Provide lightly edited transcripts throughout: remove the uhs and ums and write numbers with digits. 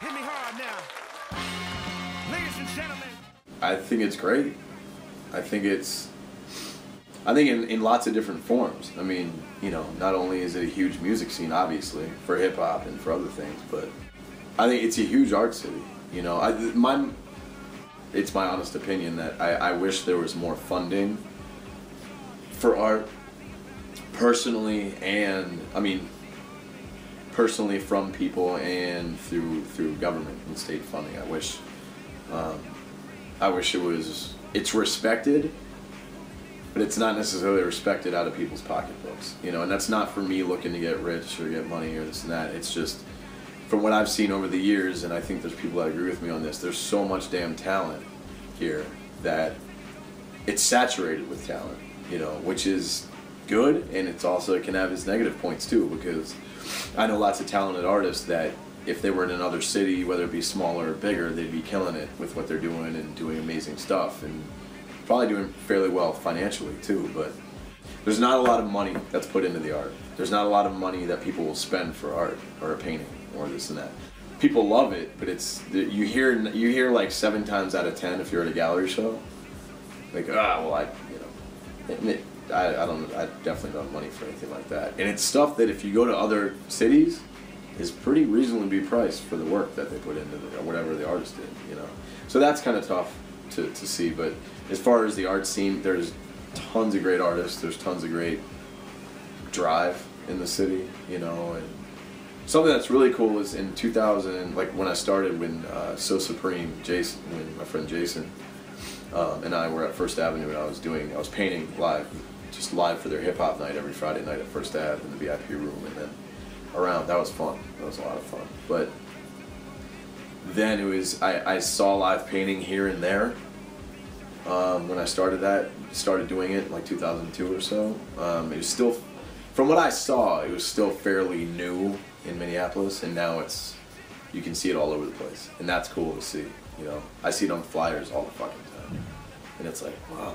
Hit me hard now. Ladies and gentlemen. I think it's great. I think in lots of different forms. I mean, you know, not only is it a huge music scene, obviously, for hip hop and for other things, but I think it's a huge art city. You know, it's my honest opinion that I wish there was more funding for art, personally, and I mean, personally from people and through government and state funding. I wish it's respected, but it's not necessarily respected out of people's pocketbooks, you know, and that's not for me looking to get rich or get money or this and that. It's just from what I've seen over the years, and I think there's people that agree with me on this, there's so much damn talent here that it's saturated with talent, you know, which is good, and it's also, it can have its negative points too, because I know lots of talented artists that if they were in another city, whether it be smaller or bigger, they'd be killing it with what they're doing and doing amazing stuff and probably doing fairly well financially too, but there's not a lot of money that's put into the art. There's not a lot of money that people will spend for art or a painting or this and that. People love it, but it's, you hear like 7 times out of 10 if you're at a gallery show, like, well, I definitely don't have money for anything like that. And it's stuff that if you go to other cities, is pretty reasonably priced for the work that they put into whatever the artist did, you know. So that's kind of tough to see, but as far as the art scene, there's tons of great artists, there's tons of great drive in the city, you know, and something that's really cool is in 2000, like when I started, when So Supreme, Jason, when my friend Jason and I were at First Avenue, and I was painting live, just live for their hip hop night every Friday night at First Ave in the VIP room, and then around, that was fun. That was a lot of fun. But then it was, I saw live painting here and there when I started doing it in like 2002 or so. It was still, from what I saw, it was still fairly new in Minneapolis, and now you can see it all over the place, and that's cool to see. You know, I see it on flyers all the fucking time, and it's like, wow,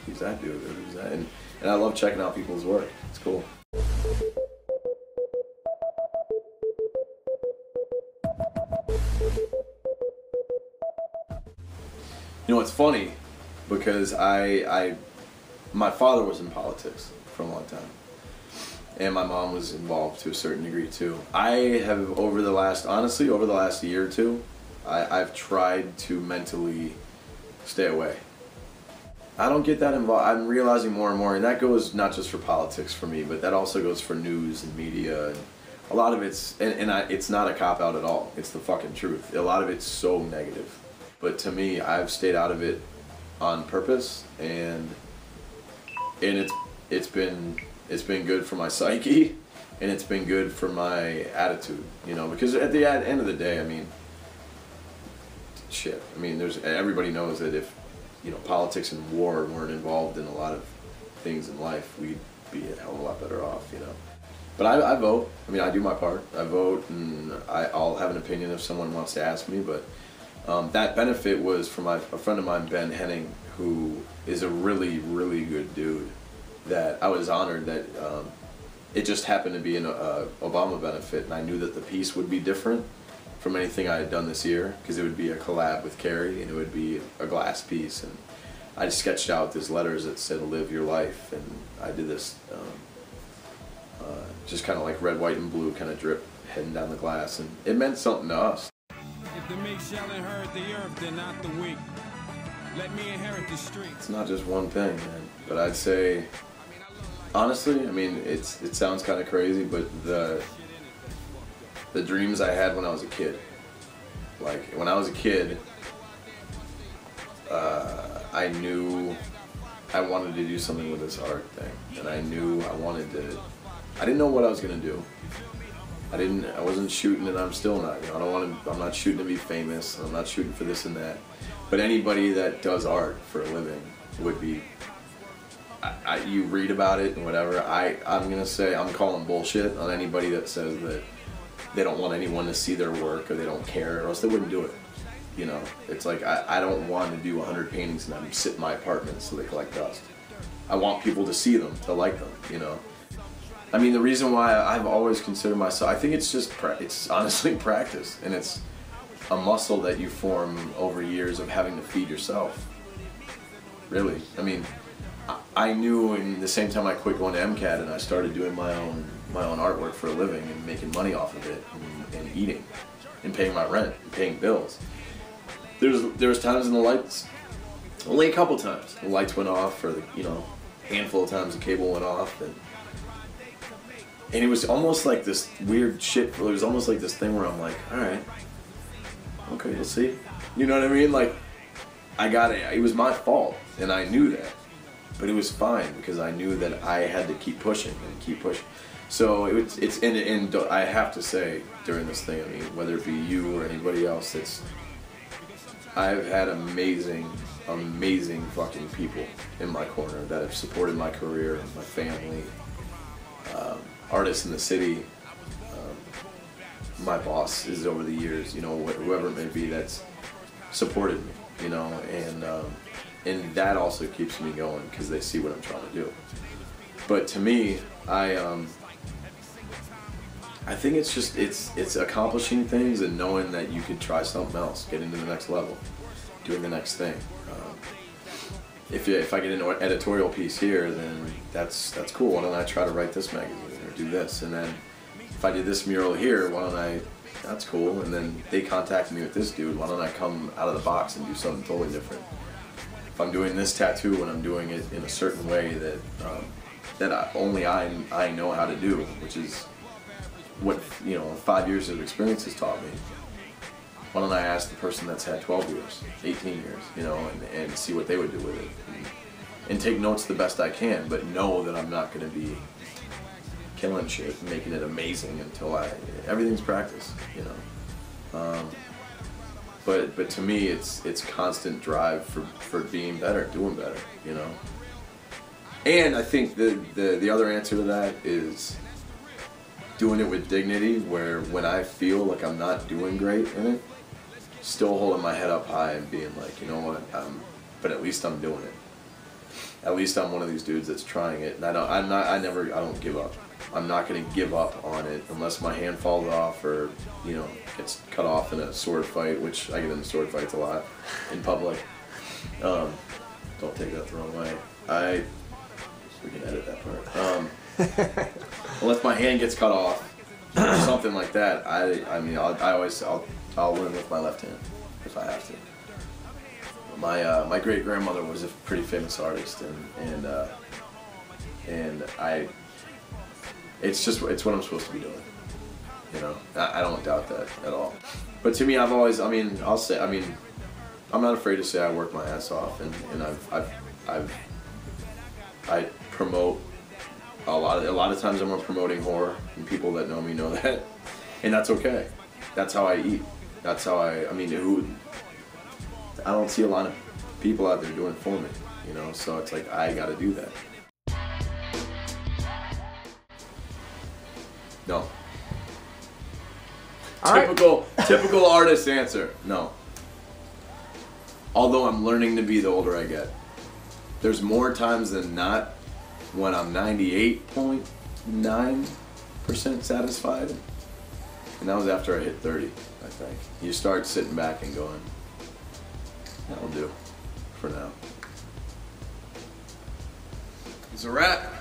who's that dude? Who's that? And I love checking out people's work. It's cool. You know, it's funny because my father was in politics for a long time, and my mom was involved to a certain degree too. I have over the last year or two, I've tried to mentally stay away. I don't get that involved. I'm realizing more and more, and that goes not just for politics for me, but that also goes for news and media. And a lot of it's, it's not a cop-out at all. It's the fucking truth. A lot of it's so negative. But to me, I've stayed out of it on purpose, and it's been good for my psyche, and it's been good for my attitude, you know, because at the end of the day, I mean, shit. I mean, everybody knows that if, you know, politics and war weren't involved in a lot of things in life, we'd be a hell of a lot better off, you know. But I vote. I mean, I do my part. I vote, and I'll have an opinion if someone wants to ask me, but that benefit was from a friend of mine, Ben Henning, who is a really, really good dude, that I was honored that it just happened to be an Obama benefit, and I knew that the piece would be different from anything I had done this year, because it would be a collab with Carrie, and it would be a glass piece, and I just sketched out these letters that said "Live your life," and I did this just kind of like red, white, and blue kind of drip heading down the glass, and it meant something to us. If the meek shall inherit the earth, then not the weak. Let me inherit the streets. It's not just one thing, man. But I'd say, honestly, I mean, it sounds kind of crazy, but the dreams I had when I was a kid. Like, when I was a kid, I knew I wanted to do something with this art thing. And I knew I didn't know what I was going to do. I wasn't shooting, and I'm still not. You know, I'm not shooting to be famous. I'm not shooting for this and that. But anybody that does art for a living would be. You read about it and whatever. I'm gonna say I'm calling bullshit on anybody that says that they don't want anyone to see their work or they don't care, or else they wouldn't do it. You know, it's like I don't want to do 100 paintings and then sit in my apartment so they collect dust. I want people to see them, to like them. You know. I mean, the reason why I've always considered myself, I think it's just, it's honestly practice, and it's a muscle that you form over years of having to feed yourself. Really, I mean, I knew in the same time I quit going to MCAT and I started doing my own artwork for a living and making money off of it and eating and paying my rent and paying bills. There was times in the lights, only a couple times, the lights went off, or handful of times the cable went off, and it was almost like this weird shit. It was almost like this thing where I'm like, all right, okay, we'll see. You know what I mean? Like, I got it. It was my fault, and I knew that, but it was fine because I knew that I had to keep pushing and keep pushing. So and I have to say during this thing, I mean, whether it be you or anybody else, I've had amazing fucking people in my corner that have supported my career and my family, artists in the city, my bosses over the years, whoever it may be that's supported me, and that also keeps me going because they see what I'm trying to do. But to me, I think it's just it's accomplishing things and knowing that you could try something else, get into the next level, doing the next thing. If I get an editorial piece here, then that's cool. Why don't I try to write this magazine or do this? And then if I did this mural here, why don't I? That's cool. And then they contact me with this dude. Why don't I come out of the box and do something totally different? If I'm doing this tattoo and I'm doing it in a certain way that only I know how to do, which is what 5 years of experience has taught me. Why don't I ask the person that's had 12 years, 18 years, and see what they would do with it, and take notes the best I can, but know that I'm not going to be killing shit and making it amazing until everything's practice, But to me, it's constant drive for being better, doing better, And I think the other answer to that is doing it with dignity, where when I feel like I'm not doing great in it, still holding my head up high and being like, you know what, but at least I'm doing it. At least I'm one of these dudes that's trying it, and I don't give up. I'm not going to give up on it unless my hand falls off or, gets cut off in a sword fight, which I get into sword fights a lot in public. Don't take that the wrong way. We can edit that part. Unless my hand gets cut off or something like that, I'll win with my left hand if I have to. My great grandmother was a pretty famous artist, and it's what I'm supposed to be doing. I don't doubt that at all. But to me, I'm not afraid to say I work my ass off, and I promote a lot of times. I'm promoting horror, and people that know me know that, and that's okay. That's how I eat. That's how I don't see a lot of people out there doing it for me, so it's like I gotta do that. No. Typical artist answer. No. Although I'm learning to be the older I get. There's more times than not when I'm 98.9% satisfied. And that was after I hit 30, I think. You start sitting back and going, that'll do for now. It's a wrap.